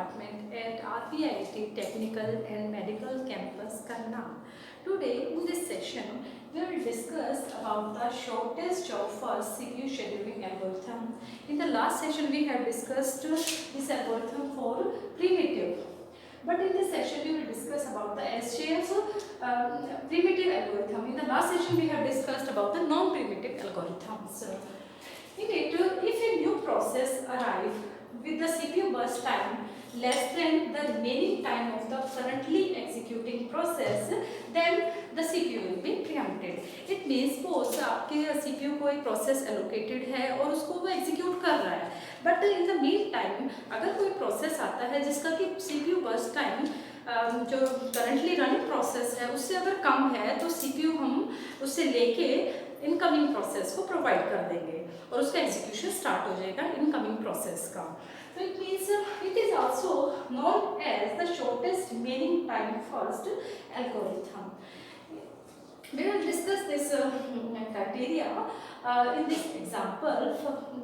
department at RPIT Technical and Medical Campus, Karnal. Today in this session, we will discuss about the shortest job for CPU scheduling algorithm. In the last session, we have discussed this algorithm for primitive. But in this session, we will discuss about the SJF primitive algorithm. In the last session, we have discussed about the non-primitive algorithms. In it, if a new process arrives with the CPU burst time less than the remaining time of the currently executing process, then the CPU will be preempted. It means suppose आपके CPU को एक process allocated है और उसको वो execute कर रहा है, but in the meantime अगर कोई process आता है जिसका कि CPU burst time जो currently running process है उससे अगर कम है तो CPU हम उससे लेके इनकमिंग प्रोसेस को प्रोवाइड कर देंगे और उसका एग्जीक्यूशन स्टार्ट हो जाएगा इनकमिंग प्रोसेस का. So it means it is also known as the shortest remaining time first algorithm. We will discuss this criteria in this example.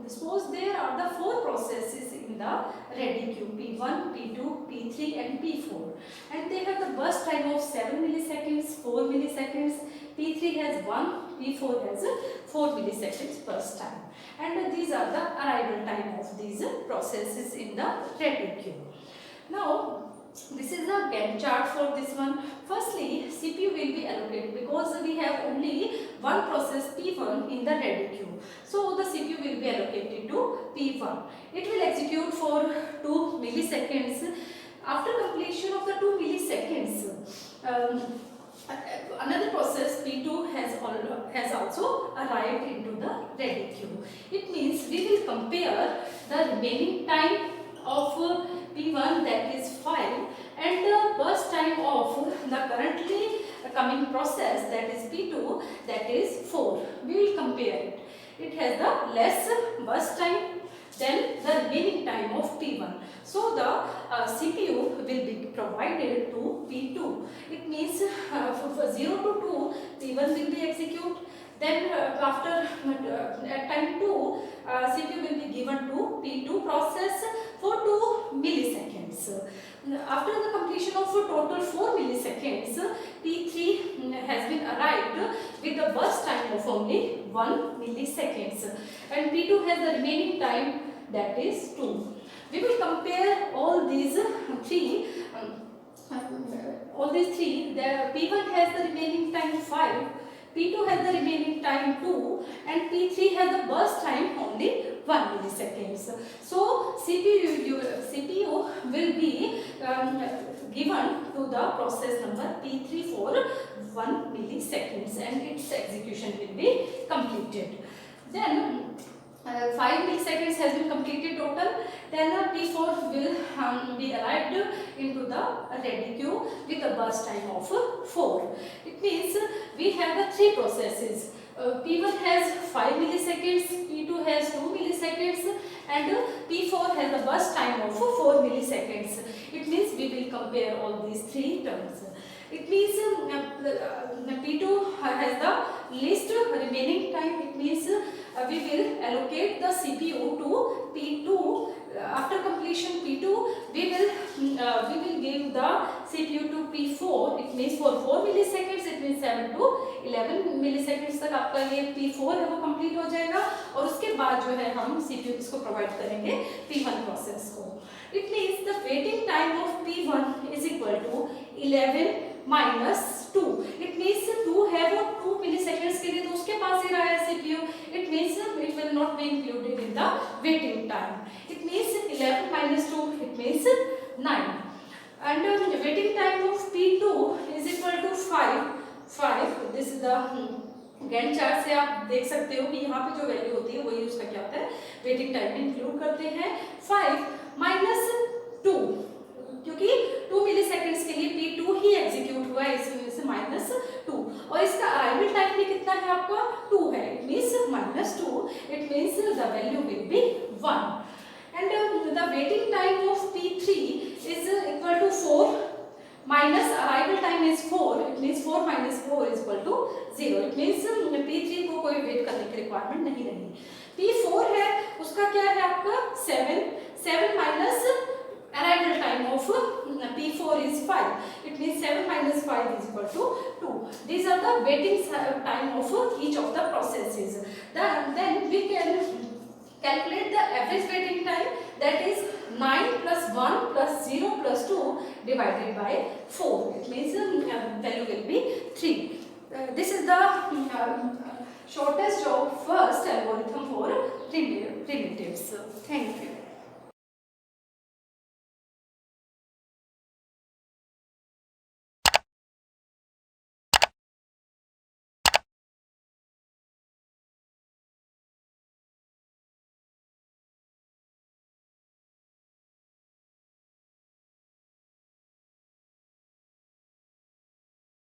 Suppose there are the four processes in the ready queue: P1, P2, P3 and P4, and they have the burst time of 7 milliseconds, 4 milliseconds. P3 has 1, P4 has 4 milliseconds burst time, and these are the arrival time of these processes in the ready queue. Now this is the Gantt chart for this one. Firstly, CPU will be allocated because we have only one process P1 in the ready queue. So the CPU will be allocated to P1. It will execute for 2 milliseconds. After completion of the 2 milliseconds, another process P2 has also arrived into the ready queue. It means we will compare the remaining time of P1, that is 5, and the burst time of the currently coming process, that is P2, that is 4. We will compare it. It has the less burst time than the remaining time of P1. So the CPU will be provided to P2. It means for 0 to 2, P1 will be executed. Then after at time 2, CPU will be given to P2 process for 2 milliseconds. After the completion of total 4 milliseconds, P3 has been arrived with the burst time of only 1 milliseconds, and P2 has the remaining time, that is 2. We will compare all these three. The P1 has the remaining time 5. P2 has the remaining time 2, and P3 has the burst time only 1 milliseconds. So CPU will be given to the process number P3 for 1 milliseconds, and its execution will be completed. Then 5 milliseconds has been completed total. Then P4 will be arrived into the ready queue with a burst time of 4. It means we have the three processes. P1 has 5 milliseconds, P2 has 2 milliseconds, and P4 has a burst time of 4 milliseconds. It means we will compare all these three terms. It means P2 has the least remaining time. It means we will allocate the CPU to P2. After completion P2, we will give the CPU to P4. It means for 4 milliseconds, it means 7 to 11 milliseconds तक आपका ये P4 है वो complete हो जाएगा, और उसके बाद जो है हम CPU इसको provide करेंगे P1 process को. It means the waiting time of P1 is equal to 11 minus 2. It means 2 है वो 2 milliseconds के लिए तो उसके पास ही रहा है CPU. It means it will not be included in the waiting time. It means 11 minus 2, it means 9. And the waiting time of P2 is equal to 5. This is the Gantt chart से आप देख सकते हो कि यहाँ पे जो value होती है वही उसका क्या होता है, वेटिंग टाइम में इंक्लूड करते हैं. 5 minus 2, क्योंकि 2 मिलीसेकंड्स के लिए P2 ही एग्जीक्यूट हुआ है, इसमें से माइनस 2, और इसका अराइवल टाइम भी कितना है आपका 2 है. It means minus 2. It means the value will be 1. And the waiting time of P3 is equal to 4 minus arrival time is 4. It means 4 minus 4 is equal to 0. It means P3 को कोई wait करने की requirement नहीं रही. P4 है उसका क्या है आपका 7 minus arrival time of P4 is 5. It means 7 minus 5 is equal to 2. These are the waiting time of each of the processes. Then we can calculate the average waiting time, that is 9 plus 1 plus 0 plus 2 divided by 4. It means when